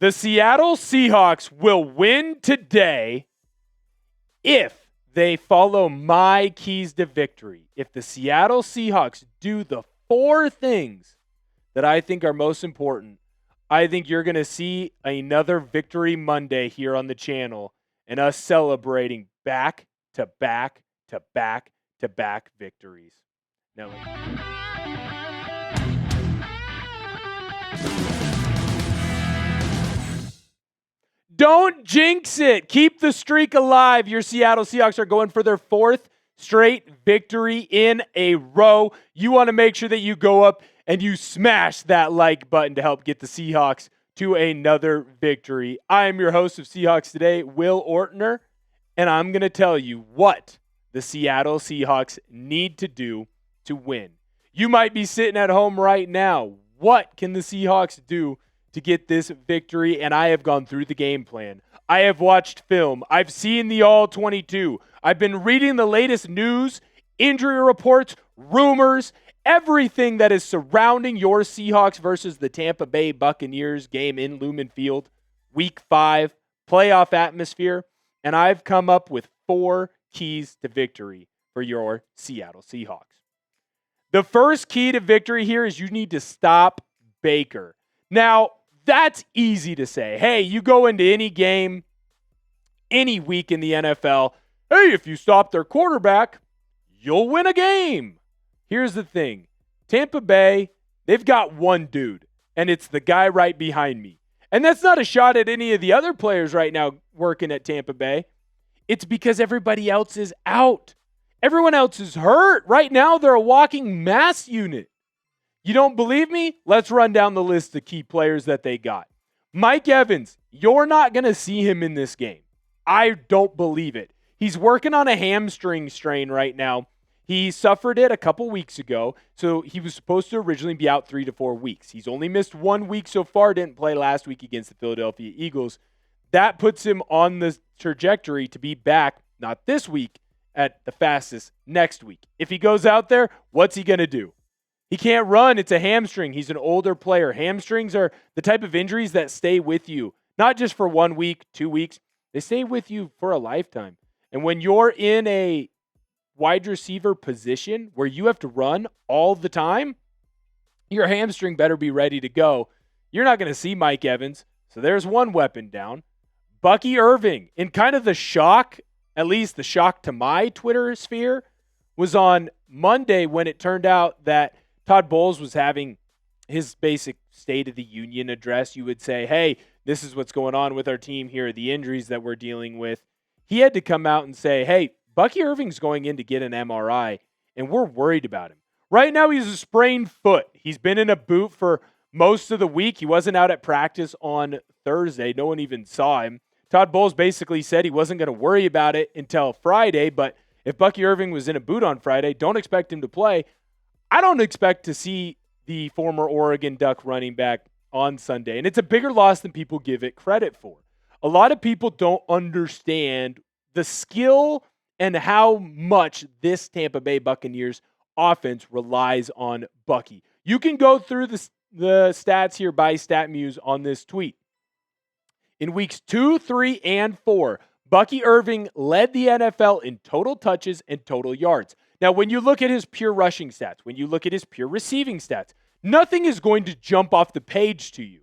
The Seattle Seahawks will win today if they follow my keys to victory. If the Seattle Seahawks do the 4 things that I think are most important, I think you're going to see another Victory Monday here on the channel and us celebrating back-to-back victories. Now, don't jinx it. Keep the streak alive. Your Seattle Seahawks are going for their 4th straight victory in a row. You want to make sure that you go up and you smash that like button to help get the Seahawks to another victory. I am your host of Seahawks Today, Will Ortner, and I'm going to tell you what the Seattle Seahawks need to do to win. You might be sitting at home right now. What can the Seahawks do to get this victory? And I have gone through the game plan. I have watched film. I've seen the All-22. I've been reading the latest news, injury reports, rumors, everything that is surrounding your Seahawks versus the Tampa Bay Buccaneers game in Lumen Field, Week 5, playoff atmosphere, and I've come up with 4 keys to victory for your Seattle Seahawks. The first key to victory here is you need to stop Baker. Now, that's easy to say. Hey, you go into any game, any week in the NFL, hey, if you stop their quarterback, you'll win a game. Here's the thing. Tampa Bay, they've got one dude, and it's the guy right behind me. And that's not a shot at any of the other players right now working at Tampa Bay. It's because everybody else is out. Everyone else is hurt. Right now, they're a walking mass unit. You don't believe me? Let's run down the list of key players that they got. Mike Evans, you're not going to see him in this game. I don't believe it. He's working on a hamstring strain right now. He suffered it a couple weeks ago, so he was supposed to originally be out 3 to 4 weeks. He's only missed 1 week so far, didn't play last week against the Philadelphia Eagles. That puts him on the trajectory to be back, not this week, at the fastest next week. If he goes out there, what's he going to do? He can't run. It's a hamstring. He's an older player. Hamstrings are the type of injuries that stay with you, not just for 1 week, 2 weeks. They stay with you for a lifetime. And when you're in a wide receiver position where you have to run all the time, your hamstring better be ready to go. You're not going to see Mike Evans. So there's one weapon down. Bucky Irving, in kind of the shock, at least the shock to my Twitter sphere, was on Monday when it turned out that Todd Bowles was having his basic State of the Union address. You would say, hey, this is what's going on with our team here, the injuries that we're dealing with. He had to come out and say, hey, Bucky Irving's going in to get an MRI, and we're worried about him. Right now, he's a sprained foot. He's been in a boot for most of the week. He wasn't out at practice on Thursday. No one even saw him. Todd Bowles basically said he wasn't going to worry about it until Friday, but if Bucky Irving was in a boot on Friday, don't expect him to play. I don't expect to see the former Oregon Duck running back on Sunday, and it's a bigger loss than people give it credit for. A lot of people don't understand the skill and how much this Tampa Bay Buccaneers offense relies on Bucky. You can go through the stats here by StatMuse on this tweet. In weeks 2, 3, and 4, Bucky Irving led the NFL in total touches and total yards. Now, when you look at his pure rushing stats, when you look at his pure receiving stats, nothing is going to jump off the page to you.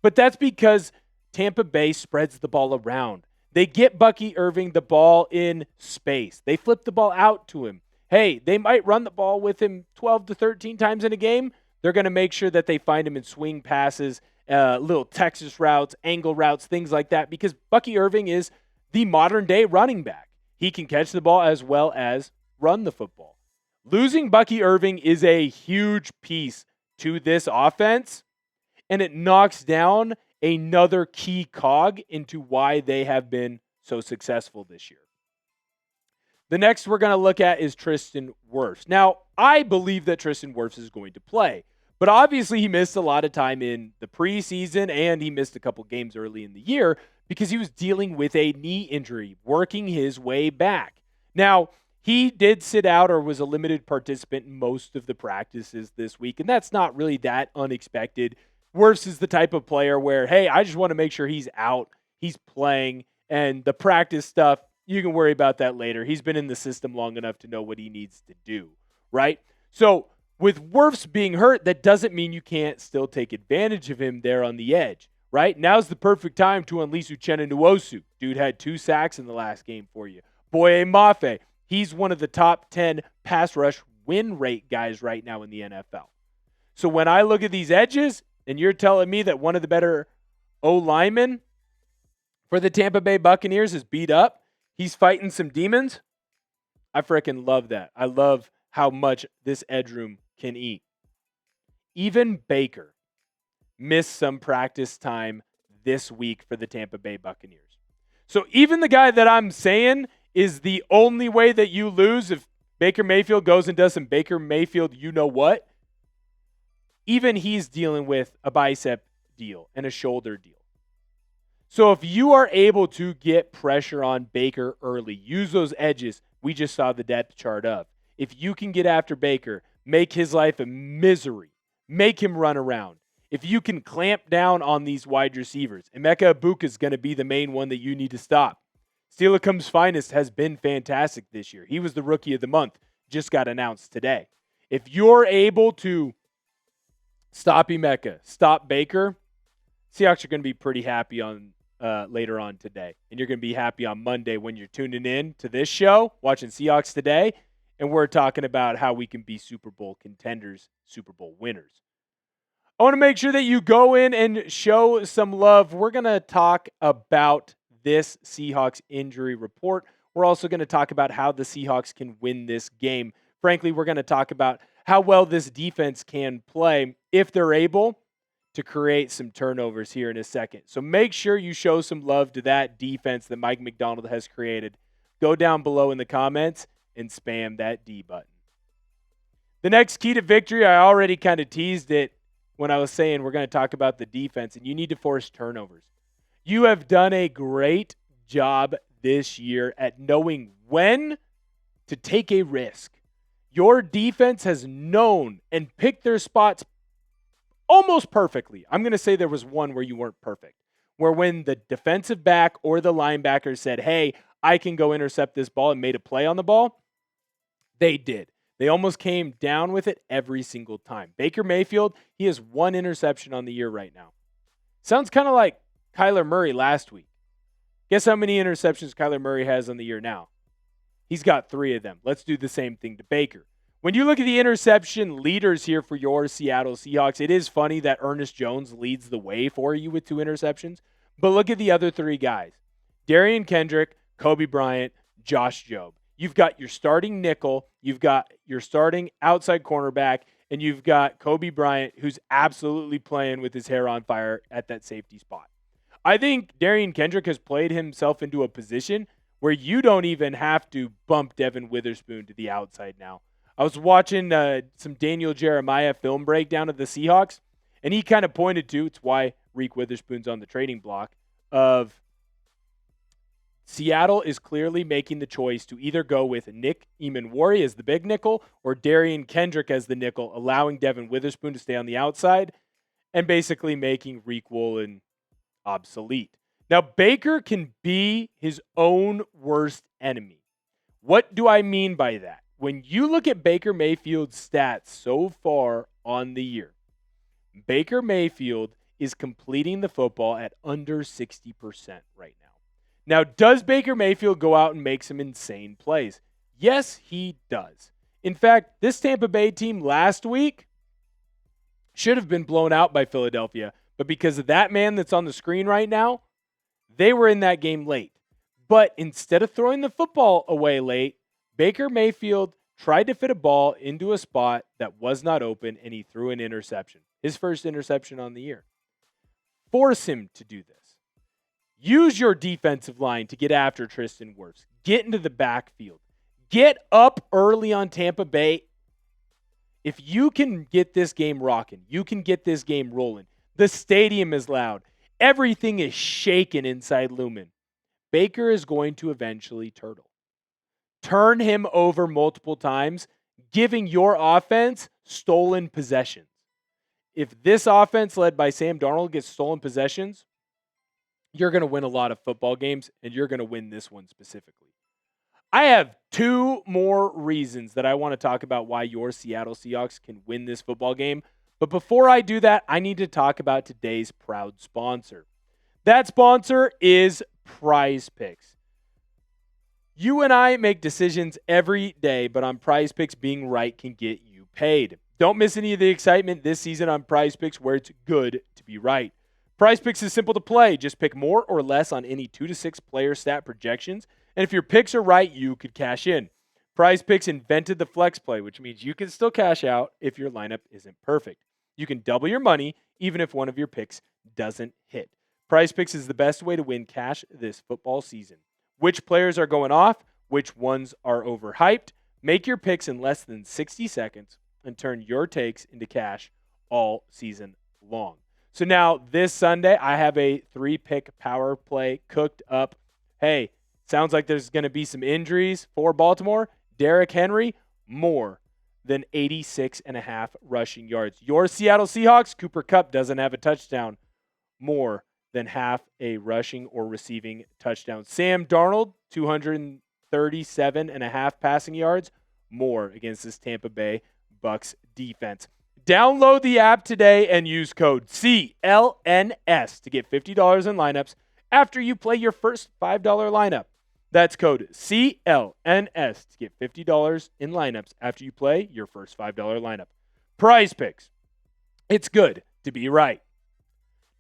But that's because Tampa Bay spreads the ball around. They get Bucky Irving the ball in space. They flip the ball out to him. Hey, they might run the ball with him 12 to 13 times in a game. They're going to make sure that they find him in swing passes, little Texas routes, angle routes, things like that, because Bucky Irving is the modern-day running back. He can catch the ball as well as run the football. Losing Bucky Irving is a huge piece to this offense, and it knocks down another key cog into why they have been so successful this year. The next we're going to look at is Tristan Wirfs. Now, I believe that Tristan Wirfs is going to play, but obviously he missed a lot of time in the preseason, and he missed a couple games early in the year because he was dealing with a knee injury, working his way back. Now, he did sit out or was a limited participant in most of the practices this week, and that's not really that unexpected. Wirfs is the type of player where, hey, I just want to make sure he's out, he's playing, and the practice stuff, you can worry about that later. He's been in the system long enough to know what he needs to do, right? So with Wirfs being hurt, that doesn't mean you can't still take advantage of him there on the edge, right? Now's the perfect time to unleash Uchenna Nwosu. Dude had 2 sacks in the last game for you. Boye Mafe, he's one of the top 10 pass rush win rate guys right now in the NFL. So when I look at these edges, and you're telling me that one of the better O-linemen for the Tampa Bay Buccaneers is beat up, he's fighting some demons, I freaking love that. I love how much this edge room can eat. Even Baker missed some practice time this week for the Tampa Bay Buccaneers. So even the guy that I'm saying is the only way that you lose if Baker Mayfield goes and does some Baker Mayfield you-know-what, even he's dealing with a bicep deal and a shoulder deal. So if you are able to get pressure on Baker early, use those edges we just saw the depth chart of. If you can get after Baker, make his life a misery, make him run around. If you can clamp down on these wide receivers, Emeka Egbuka is going to be the main one that you need to stop. Steelacum's finest has been fantastic this year. He was the rookie of the month, just got announced today. If you're able to stop Emeka, stop Baker, Seahawks are going to be pretty happy on later on today. And you're going to be happy on Monday when you're tuning in to this show, watching Seahawks Today, and we're talking about how we can be Super Bowl contenders, Super Bowl winners. I want to make sure that you go in and show some love. We're going to talk about this Seahawks injury report. We're also going to talk about how the Seahawks can win this game. Frankly, we're going to talk about how well this defense can play if they're able to create some turnovers here in a second. So make sure you show some love to that defense that Mike McDonald has created. Go down below in the comments and spam that D button. The next key to victory, I already kind of teased it when I was saying we're going to talk about the defense, and you need to force turnovers. You have done a great job this year at knowing when to take a risk. Your defense has known and picked their spots almost perfectly. I'm going to say there was one where you weren't perfect, where when the defensive back or the linebacker said, hey, I can go intercept this ball and made a play on the ball, they did. They almost came down with it every single time. Baker Mayfield, he has 1 interception on the year right now. Sounds kind of like Kyler Murray last week. Guess how many interceptions Kyler Murray has on the year now? He's got 3 of them. Let's do the same thing to Baker. When you look at the interception leaders here for your Seattle Seahawks, it is funny that Ernest Jones leads the way for you with 2 interceptions. But look at the other 3 guys. Derion Kendrick, Coby Bryant, Josh Jobe. You've got your starting nickel, you've got your starting outside cornerback, and you've got Coby Bryant, who's absolutely playing with his hair on fire at that safety spot. I think Derion Kendrick has played himself into a position where you don't even have to bump Devon Witherspoon to the outside now. I was watching some Daniel Jeremiah film breakdown of the Seahawks, and he kind of pointed to, it's why Reek Witherspoon's on the trading block, of Seattle is clearly making the choice to either go with Nick Emanwari as the big nickel or Derion Kendrick as the nickel, allowing Devon Witherspoon to stay on the outside and basically making Reek Woolen obsolete. Now, Baker can be his own worst enemy. What do I mean by that? When you look at Baker Mayfield's stats so far on the year, Baker Mayfield is completing the football at under 60% right now. Now, does Baker Mayfield go out and make some insane plays? Yes, he does. In fact, this Tampa Bay team last week should have been blown out by Philadelphia, but because of that man that's on the screen right now, they were in that game late. But instead of throwing the football away late, Baker Mayfield tried to fit a ball into a spot that was not open, and he threw an interception. His first interception on the year. Force him to do this. Use your defensive line to get after Tristan Wirfs. Get into the backfield. Get up early on Tampa Bay. If you can get this game rocking, you can get this game rolling. The stadium is loud. Everything is shaking inside Lumen. Baker is going to eventually turtle. Turn him over multiple times, giving your offense stolen possessions. if this offense led by Sam Darnold gets stolen possessions, you're going to win a lot of football games, and you're going to win this one specifically. I have two more reasons that I want to talk about why your Seattle Seahawks can win this football game. But before I do that, I need to talk about today's proud sponsor. That sponsor is PrizePicks. You and I make decisions every day, but on PrizePicks, being right can get you paid. Don't miss any of the excitement this season on PrizePicks, where it's good to be right. PrizePicks is simple to play. Just pick more or less on any 2 to 6 player stat projections, and if your picks are right, you could cash in. PrizePicks invented the flex play, which means you can still cash out if your lineup isn't perfect. You can double your money even if one of your picks doesn't hit. PrizePicks is the best way to win cash this football season. Which players are going off? Which ones are overhyped? Make your picks in less than 60 seconds and turn your takes into cash all season long. So now this Sunday, I have a 3-pick power play cooked up. Hey, sounds like there's going to be some injuries for Baltimore. Derrick Henry, more than 86.5 rushing yards. Your Seattle Seahawks, Cooper Kupp doesn't have a touchdown. More than half a rushing or receiving touchdown. Sam Darnold, 237.5 passing yards, more against this Tampa Bay Bucs defense. Download the app today and use code CLNS to get $50 in lineups after you play your first $5 lineup. That's code CLNS to get $50 in lineups after you play your first $5 lineup. PrizePicks. It's good to be right.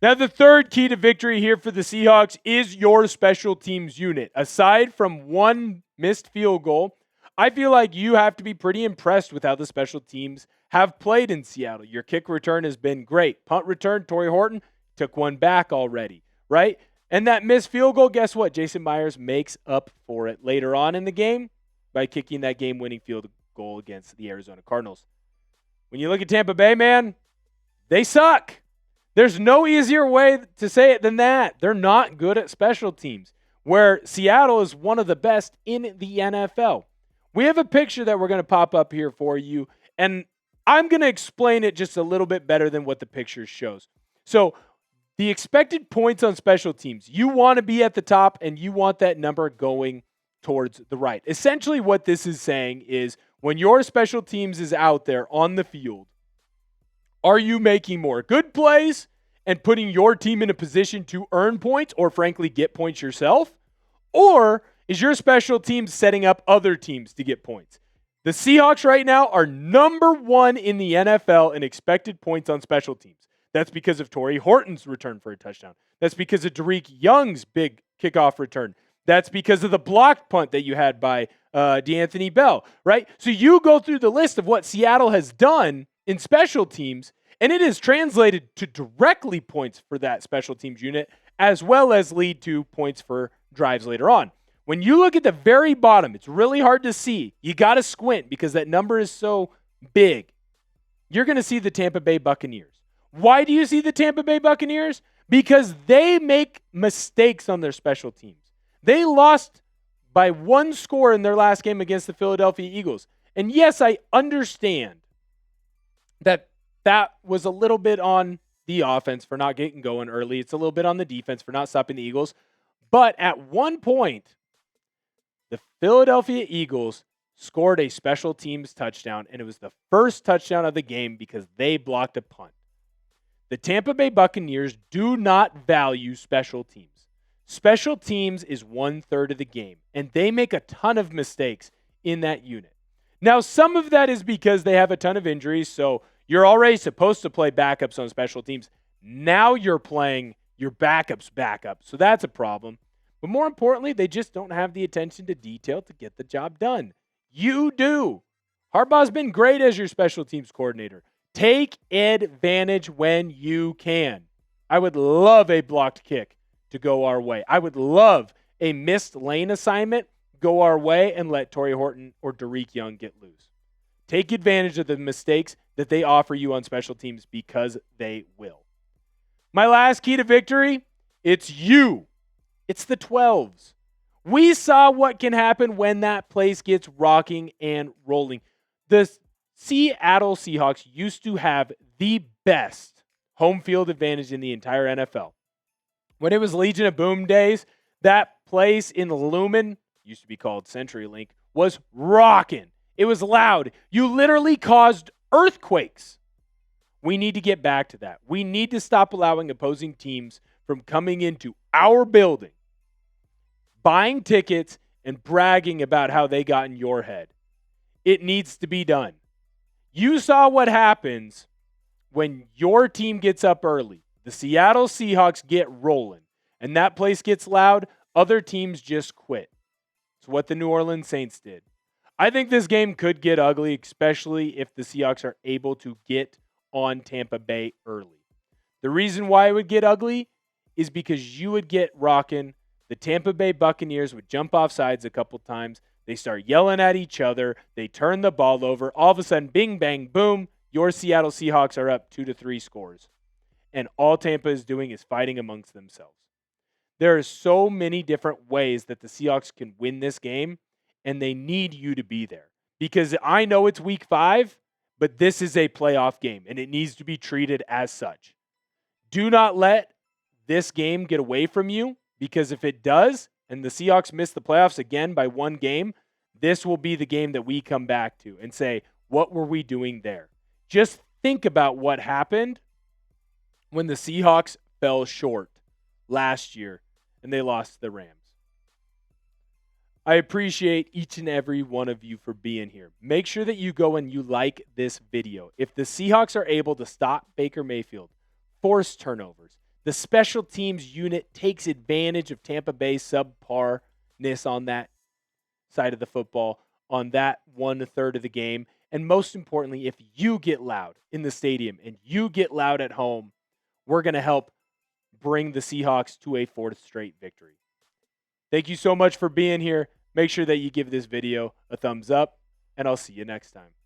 Now, the third key to victory here for the Seahawks is your special teams unit. Aside from one missed field goal, I feel like you have to be pretty impressed with how the special teams have played in Seattle. Your kick return has been great. Punt return, Torrey Horton took one back already, right? And that missed field goal, guess what? Jason Myers makes up for it later on in the game by kicking that game-winning field goal against the Arizona Cardinals. When you look at Tampa Bay, man, they suck. There's no easier way to say it than that. They're not good at special teams, where Seattle is one of the best in the NFL. We have a picture that we're going to pop up here for you, and I'm going to explain it just a little bit better than what the picture shows. So the expected points on special teams, you want to be at the top, and you want that number going towards the right. Essentially what this is saying is when your special teams is out there on the field, are you making more good plays and putting your team in a position to earn points or, frankly, get points yourself? Or is your special team setting up other teams to get points? The Seahawks right now are number 1 in the NFL in expected points on special teams. That's because of Torrey Horton's return for a touchdown. That's because of Derion Young's big kickoff return. That's because of the blocked punt that you had by D'Anthony Bell, right? So you go through the list of what Seattle has done in special teams, and it is translated to directly points for that special teams unit, as well as lead to points for drives later on. When you look at the very bottom, it's really hard to see. You got to squint because that number is so big. You're going to see the Tampa Bay Buccaneers. Why do you see the Tampa Bay Buccaneers? Because they make mistakes on their special teams. They lost by 1 score in their last game against the Philadelphia Eagles. And yes, I understand that was a little bit on the offense for not getting going early. It's a little bit on the defense for not stopping the Eagles. But at one point, the Philadelphia Eagles scored a special teams touchdown, and it was the first touchdown of the game because they blocked a punt. The Tampa Bay Buccaneers do not value special teams. Special teams is 1/3 of the game, and they make a ton of mistakes in that unit. Now, some of that is because they have a ton of injuries, so you're already supposed to play backups on special teams. Now you're playing your backups backup, so that's a problem. But more importantly, they just don't have the attention to detail to get the job done. You do. Harbaugh's been great as your special teams coordinator. Take advantage when you can. I would love a blocked kick to go our way. I would love a missed lane assignment go our way and let Torrey Horton or Derion Young get loose. Take advantage of the mistakes that they offer you on special teams because they will. My last key to victory, it's you. It's the 12s. We saw what can happen when that place gets rocking and rolling. The Seattle Seahawks used to have the best home field advantage in the entire NFL. When it was Legion of Boom days, that place in Lumen, used to be called CenturyLink, was rocking. It was loud. You literally caused earthquakes. We need to get back to that. We need to stop allowing opposing teams from coming into our building, buying tickets, and bragging about how they got in your head. It needs to be done. You saw what happens when your team gets up early. The Seattle Seahawks get rolling, and that place gets loud. Other teams just quit. It's what the New Orleans Saints did. I think this game could get ugly, especially if the Seahawks are able to get on Tampa Bay early. The reason why it would get ugly is because you would get rocking. The Tampa Bay Buccaneers would jump off sides a couple times. They start yelling at each other. They turn the ball over. All of a sudden, bing, bang, boom, your Seattle Seahawks are up 2-3 scores. And all Tampa is doing is fighting amongst themselves. There are so many different ways that the Seahawks can win this game, and they need you to be there. Because I know it's week 5, but this is a playoff game, and it needs to be treated as such. Do not let this game get away from you, because if it does, and the Seahawks miss the playoffs again by one game, this will be the game that we come back to and say, what were we doing there? Just think about what happened when the Seahawks fell short last year and they lost to the Rams. I appreciate each and every one of you for being here. Make sure that you go and you like this video. If the Seahawks are able to stop Baker Mayfield, force turnovers, the special teams unit takes advantage of Tampa Bay's subparness on that side of the football, on that 1/3 of the game, and most importantly, if you get loud in the stadium and you get loud at home, we're going to help bring the Seahawks to a 4th straight victory. Thank you so much for being here. Make sure that you give this video a thumbs up, and I'll see you next time.